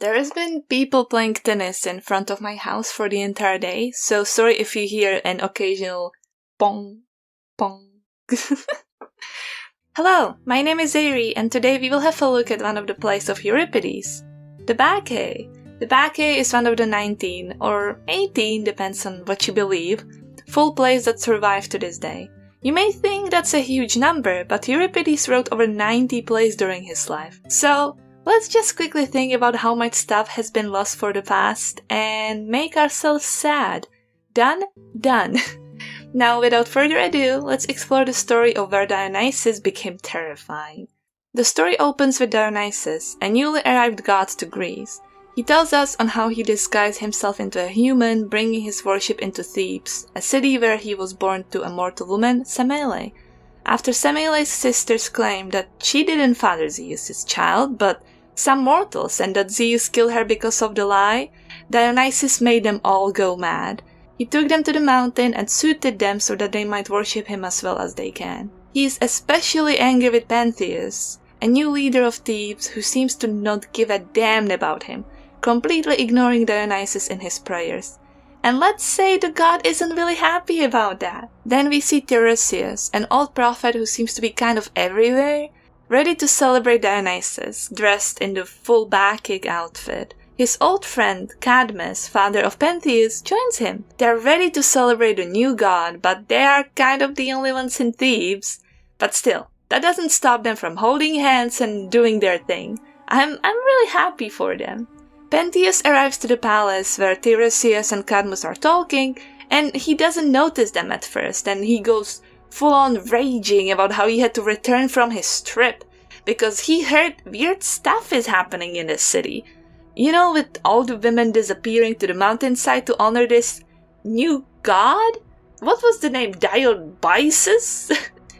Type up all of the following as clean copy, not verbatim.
There's been people playing tennis in front of my house for the entire day, so sorry if you hear an occasional pong, pong. Hello, my name is Davie, and today we will have a look at one of the plays of Euripides, the Bacchae. The Bacchae is one of the 19, or 18, depends on what you believe, full plays that survive to this day. You may think that's a huge number, but Euripides wrote over 90 plays during his life. So, let's just quickly think about how much stuff has been lost for the past and make ourselves sad. Done? Done. Now, without further ado, let's explore the story of where Dionysos became terrifying. The story opens with Dionysos, a newly arrived god to Greece. He tells us on how he disguised himself into a human, bringing his worship into Thebes, a city where he was born to a mortal woman, Semele. After Semele's sisters claimed that she didn't father Zeus' child, but some mortals, and that Zeus killed her because of the lie, Dionysus made them all go mad. He took them to the mountain and suited them so that they might worship him as well as they can. He is especially angry with Pentheus, a new leader of Thebes who seems to not give a damn about him, completely ignoring Dionysus in his prayers. And let's say the god isn't really happy about that. Then we see Tiresias, an old prophet who seems to be kind of everywhere, ready to celebrate Dionysus, dressed in the full Bacchic outfit. His old friend, Cadmus, father of Pentheus, joins him. They're ready to celebrate a new god, but they are kind of the only ones in Thebes. But still, that doesn't stop them from holding hands and doing their thing. I'm really happy for them. Pentheus arrives to the palace where Tiresias and Cadmus are talking, and he doesn't notice them at first, and he goes full-on raging about how he had to return from his trip, because he heard weird stuff is happening in the city. You know, with all the women disappearing to the mountainside to honor this new god? What was the name? Dionysos?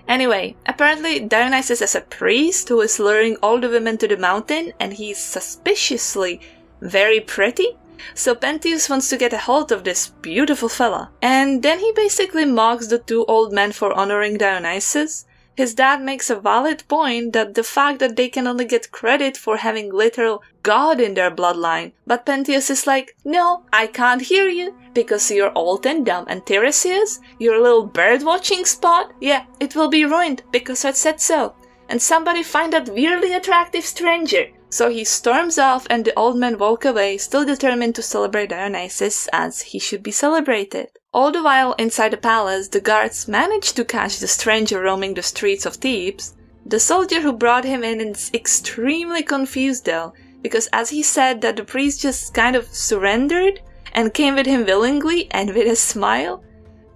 Anyway, apparently Dionysus is a priest who is luring all the women to the mountain, and he's suspiciously very pretty, so Pentheus wants to get a hold of this beautiful fella. And then he basically mocks the two old men for honoring Dionysus. His dad makes a valid point that the fact that they can only get credit for having literal god in their bloodline, but Pentheus is like, no, I can't hear you, because you're old and dumb, and Tiresias, your little bird-watching spot, yeah, it will be ruined, because I said so. And somebody find that weirdly attractive stranger. So he storms off and the old men walk away, still determined to celebrate Dionysus as he should be celebrated. All the while inside the palace, the guards manage to catch the stranger roaming the streets of Thebes. The soldier who brought him in is extremely confused though, because as he said that the priest just kind of surrendered and came with him willingly and with a smile.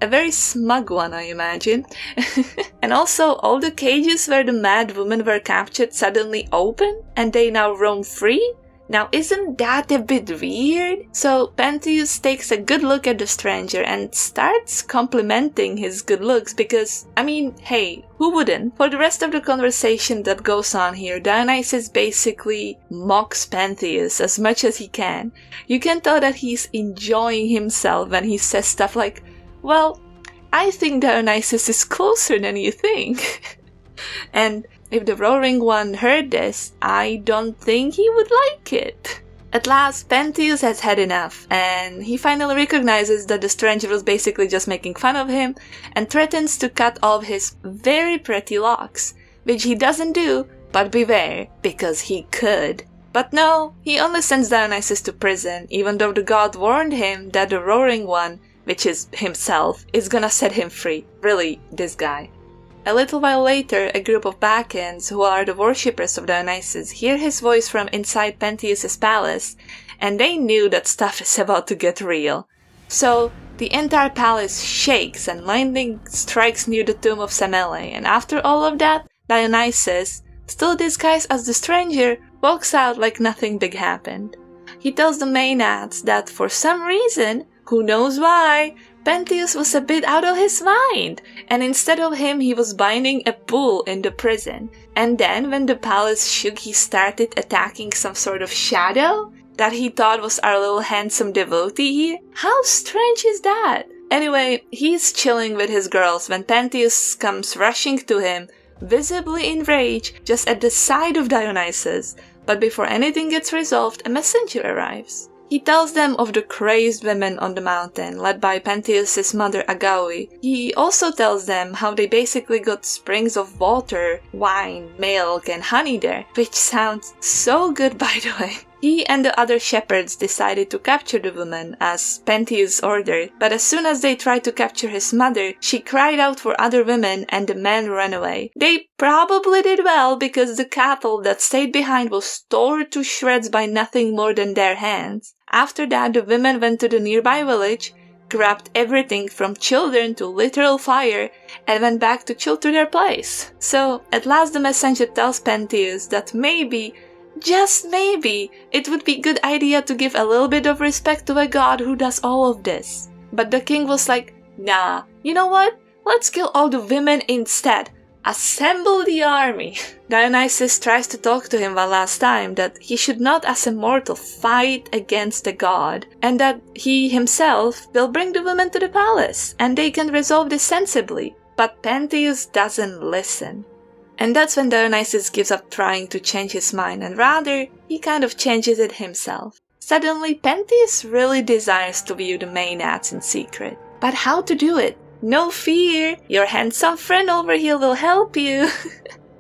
A very smug one, I imagine. And also, all the cages where the mad women were captured suddenly open, and they now roam free? Now, isn't that a bit weird? So, Pentheus takes a good look at the stranger and starts complimenting his good looks because, I mean, hey, who wouldn't? For the rest of the conversation that goes on here, Dionysus basically mocks Pentheus as much as he can. You can tell that he's enjoying himself when he says stuff like, well, I think Dionysus is closer than you think. And if the roaring one heard this, I don't think he would like it. At last, Pentheus has had enough, and he finally recognizes that the stranger was basically just making fun of him, and threatens to cut off his very pretty locks, which he doesn't do, but beware, because he could. But no, he only sends Dionysus to prison, even though the god warned him that the roaring one, which is himself, is gonna set him free. Really, this guy. A little while later, a group of Bacchaeans, who are the worshippers of Dionysus, hear his voice from inside Pentheus' palace, and they knew that stuff is about to get real. So, the entire palace shakes and lightning strikes near the tomb of Semele, and after all of that, Dionysus, still disguised as the stranger, walks out like nothing big happened. He tells the Maenads that for some reason, who knows why, Pentheus was a bit out of his mind, and instead of him he was binding a bull in the prison. And then when the palace shook, he started attacking some sort of shadow that he thought was our little handsome devotee here. How strange is that? Anyway, he's chilling with his girls when Pentheus comes rushing to him, visibly enraged, just at the sight of Dionysus, But before anything gets resolved, a messenger arrives. He tells them of the crazed women on the mountain, led by Pentheus' mother Agawi. He also tells them how they basically got springs of water, wine, milk, and honey there, which sounds so good, by the way. He and the other shepherds decided to capture the woman, as Pentheus ordered, but as soon as they tried to capture his mother, she cried out for other women and the men ran away. They probably did well, because the cattle that stayed behind was torn to shreds by nothing more than their hands. After that, the women went to the nearby village, grabbed everything from children to literal fire, and went back to chill to their place. So, at last the messenger tells Pentheus that maybe, just maybe, it would be a good idea to give a little bit of respect to a god who does all of this. But the king was like, nah, you know what? Let's kill all the women instead. Assemble the army. Dionysos tries to talk to him one last time that he should not as a mortal fight against the god, and that he himself will bring the women to the palace, and they can resolve this sensibly. But Pentheus doesn't listen. And that's when Dionysos gives up trying to change his mind, and rather, he kind of changes it himself. Suddenly, Pentheus really desires to view the Maenads in secret. But how to do it? No fear, your handsome friend over here will help you.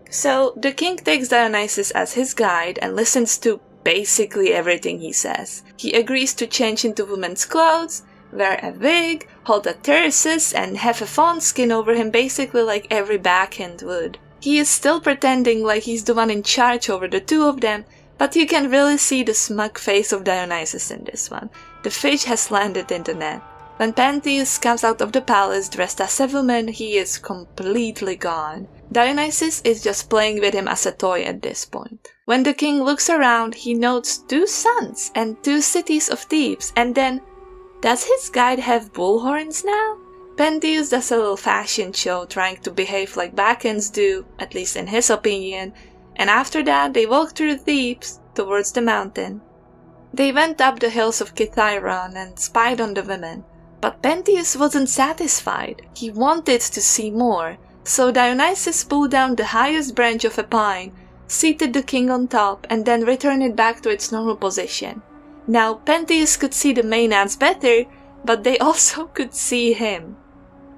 So, the king takes Dionysos as his guide and listens to basically everything he says. He agrees to change into women's clothes, wear a wig, hold a thyrsus, and have a fawn skin over him, basically like every backhand would. He is still pretending like he's the one in charge over the two of them, but you can really see the smug face of Dionysos in this one. The fish has landed in the net. When Pentheus comes out of the palace dressed as a woman, he is completely gone. Dionysos is just playing with him as a toy at this point. When the king looks around, he notes 2 sons and 2 cities of Thebes, and then, does his guide have bullhorns now? Pentheus does a little fashion show trying to behave like bacchanals do, at least in his opinion, and after that they walk through Thebes towards the mountain. They went up the hills of Kithyron and spied on the women. But Pentheus wasn't satisfied. He wanted to see more, so Dionysos pulled down the highest branch of a pine, seated the king on top, and then returned it back to its normal position. Now Pentheus could see the Maenads better, but they also could see him.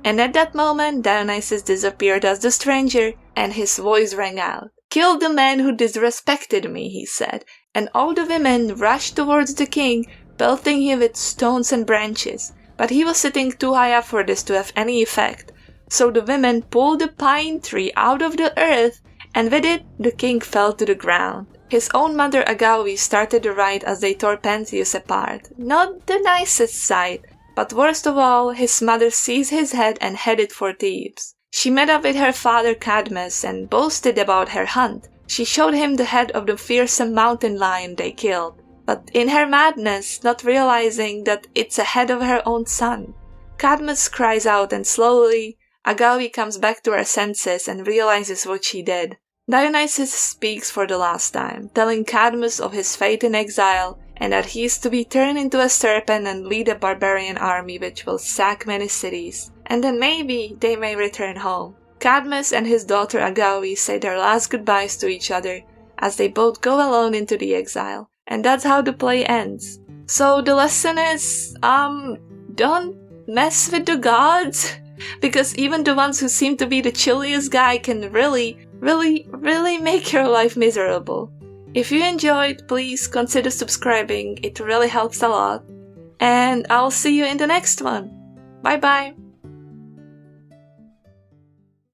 And at that moment Dionysos disappeared as the stranger, and his voice rang out. "Kill the man who disrespected me," he said, and all the women rushed towards the king, pelting him with stones and branches. But he was sitting too high up for this to have any effect, so the women pulled the pine tree out of the earth, and with it the king fell to the ground. His own mother Agawi started the riot as they tore Pentheus apart. Not the nicest sight, but worst of all, his mother seized his head and headed for Thebes. She met up with her father Cadmus and boasted about her hunt. She showed him the head of the fearsome mountain lion they killed. But in her madness, not realizing that it's a head of her own son. Cadmus cries out and slowly, Agawi comes back to her senses and realizes what she did. Dionysus speaks for the last time, telling Cadmus of his fate in exile and that he is to be turned into a serpent and lead a barbarian army which will sack many cities, and then maybe they may return home. Cadmus and his daughter Agawi say their last goodbyes to each other as they both go alone into the exile. And that's how the play ends. So the lesson is, don't mess with the gods, because even the ones who seem to be the chilliest guy can really make your life miserable. If you enjoyed, please consider subscribing, it really helps a lot. And I'll see you in the next one. Bye bye!